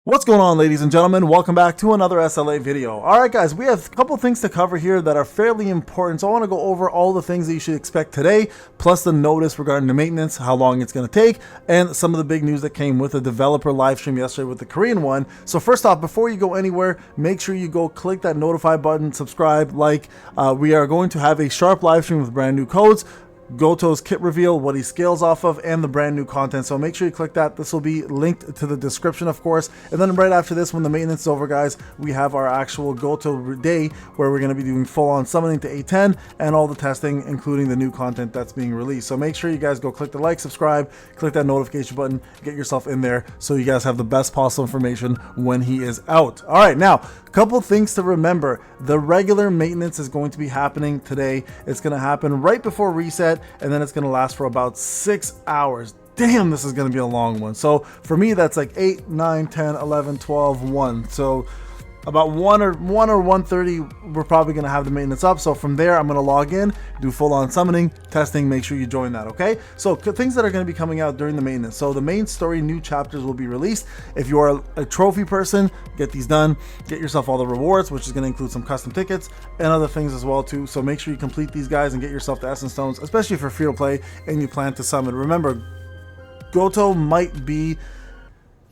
What's going on, ladies and gentlemen? Welcome back to another SLA video. Alright guys, we have a couple things to cover here that are fairly important, so I want to go over all the things that you should expect today, plus the notice regarding the maintenance, how long it's going to take, and some of the big news that came with the developer live stream yesterday with the Korean one. So first off, before you go anywhere, make sure you go click that notify button, subscribe, like. We are going to have a sharp live stream with brand new codes, Goto's kit reveal, what he scales off of, and the brand new content. So make sure you click that. This will be linked to the description, of course. And then right after this, when the maintenance is over, guys, we have our actual Goto day where we're going to be doing full-on summoning to A10 and all the testing, including the new content that's being released. So make sure you guys go click the like, subscribe, click that notification button, get yourself in there so you guys have the best possible information when he is out. All right, now, a couple things to remember. The regular maintenance is going to be happening today. It's going to happen right before reset, and then it's going to last for about 6 hours. Damn, this is going to be a long one. So for me, that's like 8, 9, 10, 11, 12, 1. So about 1 or 1:30, we're probably going to have the maintenance up. So from there, I'm going to log in, do full-on summoning, testing. Make sure you join that, okay? So things that are going to be coming out during the maintenance. So the main story new chapters will be released. If you are a trophy person, get these done. Get yourself all the rewards, which is going to include some custom tickets and other things as well too. So make sure you complete these guys and get yourself the Essence Stones, especially if you're free to play and you plan to summon. Remember, Goto might be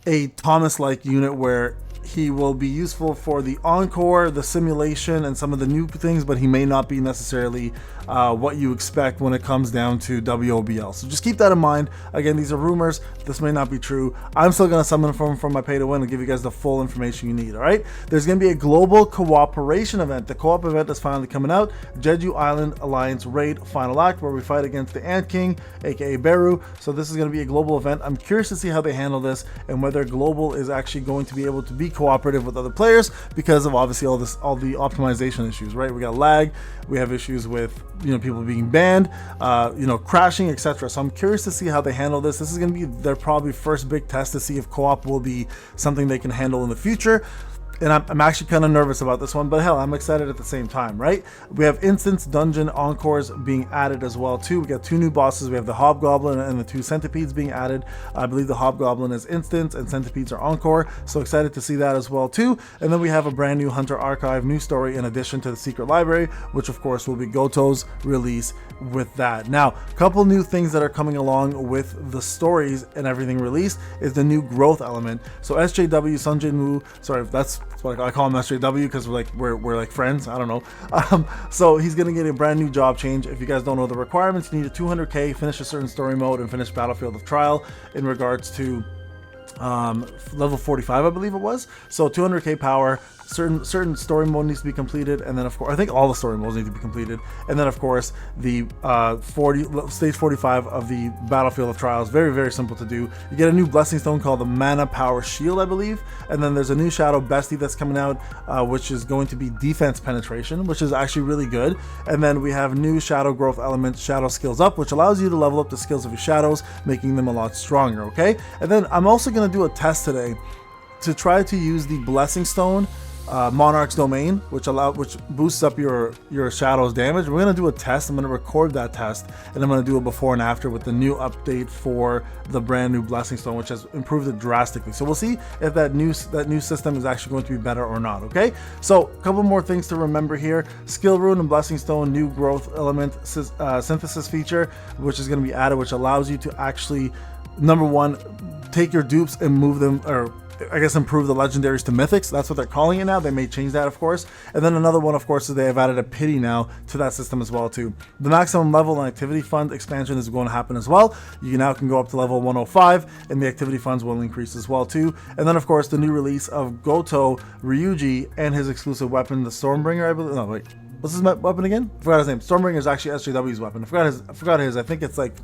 a Thomas-like unit where he will be useful for the encore, the simulation, and some of the new things, but he may not be necessarily what you expect when it comes down to WOBL. So just keep that in mind. Again, these are rumors. This may not be true. I'm still going to summon from my pay to win and give you guys the full information you need. All right. There's going to be a global cooperation event. The co-op event is finally coming out. Jeju Island Alliance Raid Final Act, where we fight against the Ant King, aka Beru. So this is going to be a global event. I'm curious to see how they handle this and whether global is actually going to be able to be cooperative with other players because of obviously all the optimization issues. Right. We got lag. We have issues with people being banned, crashing, etc. So I'm curious to see how they handle this. This is going to be their probably first big test to see if co-op will be something they can handle in the future. And I'm actually kind of nervous about this one, but hell, I'm excited at the same time, right? We have instance dungeon encores being added as well too. We got 2 new bosses. We have the Hobgoblin and the 2 centipedes being added. I believe the Hobgoblin is instance and centipedes are encore. So excited to see that as well too. And then we have a brand new Hunter Archive new story in addition to the secret library, which of course will be Goto's release with that. Now, a couple new things that are coming along with the stories and everything released is the new growth element. So SJW Sunjin, sorry, that's what I call him, SJW, because we're like friends. I don't know. So he's gonna get a brand new job change. If you guys don't know the requirements, you need a 200k, finish a certain story mode, and finish Battlefield of Trial in regards to level 45, I believe it was. So 200k power, certain story mode needs to be completed, and then of course I think all the story modes need to be completed, and then of course the stage 45 of the Battlefield of Trials. Very, very simple to do. You get a new blessing stone called the Mana Power Shield, I believe, and then there's a new Shadow Bestie that's coming out, which is going to be defense penetration, which is actually really good. And then we have new shadow growth elements, Shadow Skills Up, which allows you to level up the skills of your shadows, making them a lot stronger. Okay, and then I'm also going to do a test today to try to use the blessing stone Monarch's Domain, which boosts up your shadow's damage. We're gonna do a test. I'm gonna record that test, and I'm gonna do a before and after with the new update for the brand new blessing stone, which has improved it drastically. So we'll see if that new system is actually going to be better or not. Okay, so a couple more things to remember here. Skill rune and blessing stone new growth element synthesis feature, which is going to be added, which allows you to actually, number one, take your dupes and move them, or I guess improve the legendaries to mythics. That's what they're calling it now. They may change that, of course. And then another one, of course, is they have added a pity now to that system as well too. The maximum level and activity fund expansion is going to happen as well. You now can go up to level 105, and the activity funds will increase as well too. And then of course the new release of Goto Ryuji and his exclusive weapon, the Stormbringer, I believe. No, wait, what's his weapon again? I forgot his name. Stormbringer is actually SJW's weapon. I forgot his. I think it's like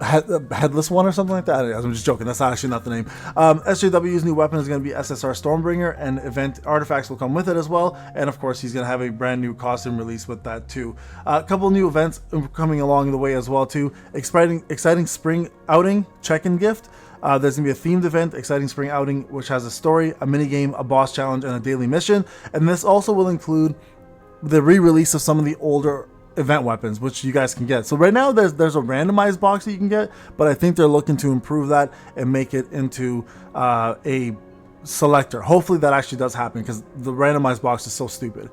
headless one or something like that. I'm just joking. That's actually not the name. SJW's new weapon is going to be SSR Stormbringer, and event artifacts will come with it as well. And of course, he's going to have a brand new costume release with that too. A couple new events coming along the way as well too. Exciting spring outing check-in gift. There's going to be a themed event, Exciting Spring Outing, which has a story, a minigame, a boss challenge, and a daily mission. And this also will include the re-release of some of the older event weapons, which you guys can get. So right now there's a randomized box that you can get, but I think they're looking to improve that and make it into a selector. Hopefully that actually does happen, because the randomized box is so stupid.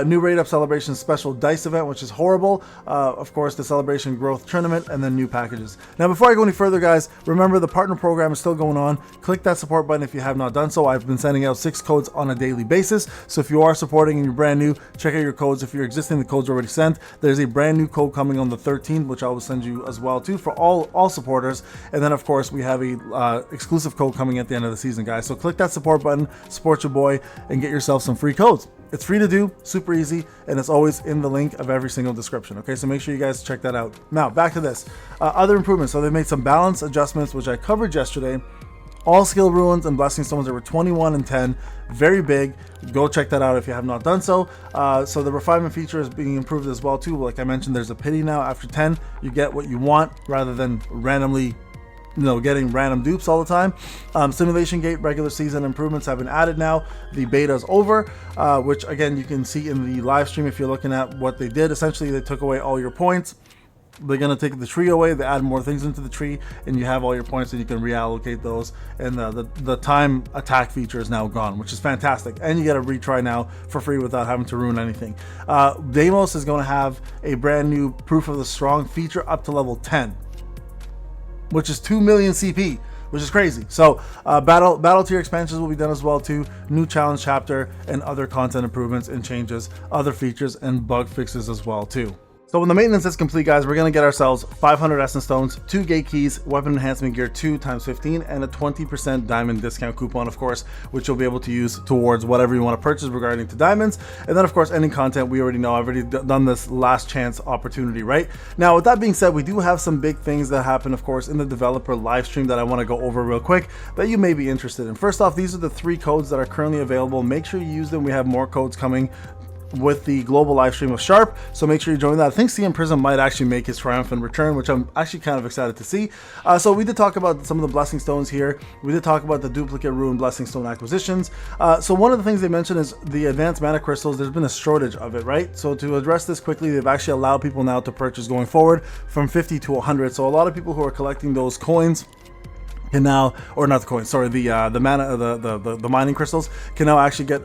New Raid Up Celebration special dice event, which is horrible. Of course, the Celebration Growth Tournament, and then new packages. Now, before I go any further, guys, remember the partner program is still going on. Click that support button if you have not done so. I've been sending out 6 codes on a daily basis. So if you are supporting and you're brand new, check out your codes. If you're existing, the code's already sent. There's a brand new code coming on the 13th, which I will send you as well too, for all supporters. And then of course we have a exclusive code coming at the end of the season, guys. So click that support button, support your boy, and get yourself some free codes. It's free to do, super easy, and it's always in the link of every single description. Okay, so make sure you guys check that out. Now back to this, other improvements. So they made some balance adjustments, which I covered yesterday. All skill ruins and blessing stones, there were 21 and 10, very big. Go check that out if you have not done so. So the refinement feature is being improved as well too. Like I mentioned, there's a pity now. After 10, you get what you want rather than randomly, getting random dupes all the time. Simulation Gate regular season improvements have been added now. The beta is over, which again you can see in the live stream if you're looking at what they did. Essentially, they took away all your points. They're going to take the tree away, they add more things into the tree, and you have all your points and you can reallocate those. And the time attack feature is now gone, which is fantastic. And you get a retry now for free without having to ruin anything. Deimos is going to have a brand new Proof of the Strong feature up to level 10, which is 2 million CP, which is crazy. So battle tier expansions will be done as well too. New challenge chapter and other content improvements and changes, other features and bug fixes as well too. So when the maintenance is complete, guys, we're going to get ourselves 500 Essence Stones, 2 Gate Keys, Weapon Enhancement Gear 2 times 15, and a 20% diamond discount coupon, of course, which you'll be able to use towards whatever you want to purchase regarding to diamonds. And then, of course, any content we already know. I've already done this last chance opportunity, right? Now, with that being said, we do have some big things that happen, of course, in the developer live stream that I want to go over real quick that you may be interested in. First off, these are the 3 codes that are currently available. Make sure you use them. We have more codes coming with the global live stream of Sharp, so make sure you join that. I think CM Prism might actually make his triumphant return, which I'm actually kind of excited to see. So we did talk about some of the blessing stones here. We did talk about the duplicate rune blessing stone acquisitions. So one of the things they mentioned is the advanced mana crystals. There's been a shortage of it, right? So to address this quickly, they've actually allowed people now to purchase going forward from 50 to 100. So a lot of people who are collecting those coins can now, or not the coins, sorry, the mana, the mining crystals can now actually get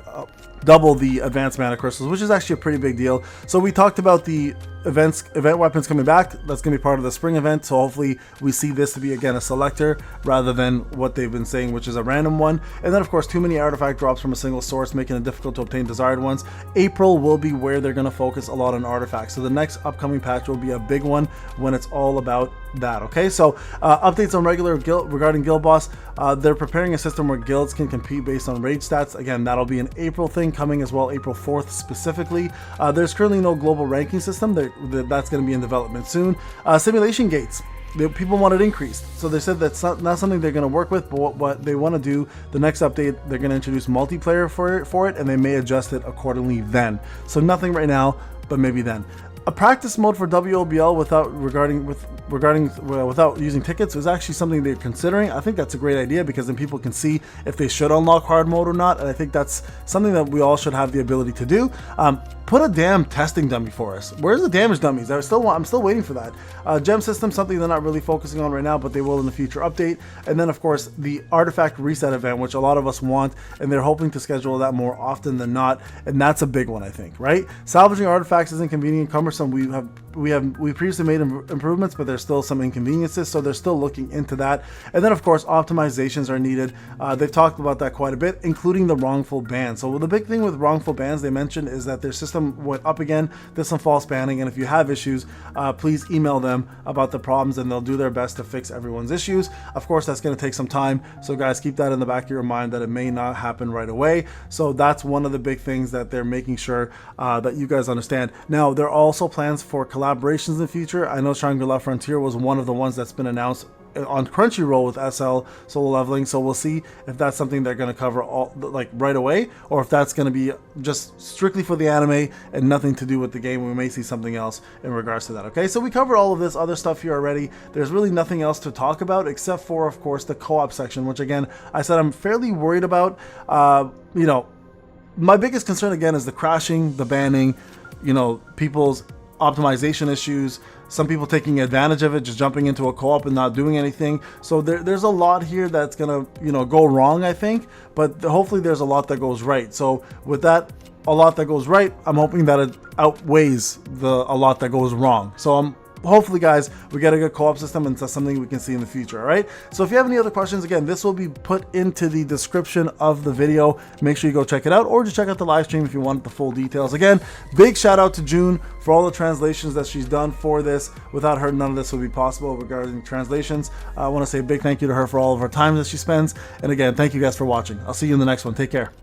double the advanced mana crystals, which is actually a pretty big deal. So we talked about the event weapons coming back. That's going to be part of the spring event, so hopefully we see this to be again a selector rather than what they've been saying, which is a random one. And then of course too many artifact drops from a single source, making it difficult to obtain desired ones. April will be where they're going to focus a lot on artifacts, so the next upcoming patch will be a big one when it's all about that. Okay, so updates on regular guild regarding guild boss. They're preparing a system where guilds can compete based on raid stats. Again, that'll be an April thing coming as well, April 4th specifically. There's currently no global ranking system. That's going to be in development soon. Simulation gates. People want it increased, so they said that's not something they're going to work with, but what they want to do, the next update, they're going to introduce multiplayer for it, and they may adjust it accordingly then. So nothing right now, but maybe then. A practice mode for WOBL without using tickets is actually something they're considering. I think that's a great idea, because then people can see if they should unlock hard mode or not, and I think that's something that we all should have the ability to do. Put a damn testing dummy for us. Where's the damage dummies? I'm still waiting for that. Gem system, something they're not really focusing on right now, but they will in the future update. And then of course the artifact reset event, which a lot of us want, and they're hoping to schedule that more often than not, and that's a big one, I think, right? Salvaging artifacts is inconvenient and cumbersome. We previously made improvements, but there's still some inconveniences, so they're still looking into that. And then of course optimizations are needed. They've talked about that quite a bit, including the wrongful ban. So the big thing with wrongful bans they mentioned is that their system went up again. There's some false banning, and if you have issues, please email them about the problems, and they'll do their best to fix everyone's issues. Of course, that's going to take some time, so guys, keep that in the back of your mind that it may not happen right away. So that's one of the big things that they're making sure that you guys understand. Now, there are also plans for collaborations in the future. I know Shangri-La Frontier was one of the ones that's been announced on Crunchyroll with SL solo leveling, so we'll see if that's something they're going to cover all like right away, or if that's going to be just strictly for the anime and nothing to do with the game. We may see something else in regards to that. Okay, so we covered all of this other stuff here already. There's really nothing else to talk about except for, of course, the co-op section, which again I said I'm fairly worried about. My biggest concern again is the crashing, the banning, people's optimization issues, some people taking advantage of it, just jumping into a co-op and not doing anything. So there's a lot here that's gonna, you know, go wrong, I think, but hopefully there's a lot that goes right. So with that, a lot that goes right, I'm hoping that it outweighs a lot that goes wrong. So hopefully, guys, we get a good co-op system, and that's something we can see in the future. All right, so if you have any other questions, again, this will be put into the description of the video. Make sure you go check it out, or just check out the live stream if you want the full details. Again, big shout out to June for all the translations that she's done for this. Without her, none of this would be possible regarding translations. I want to say a big thank you to her for all of her time that she spends, and again, thank you guys for watching. I'll see you in the next one. Take care.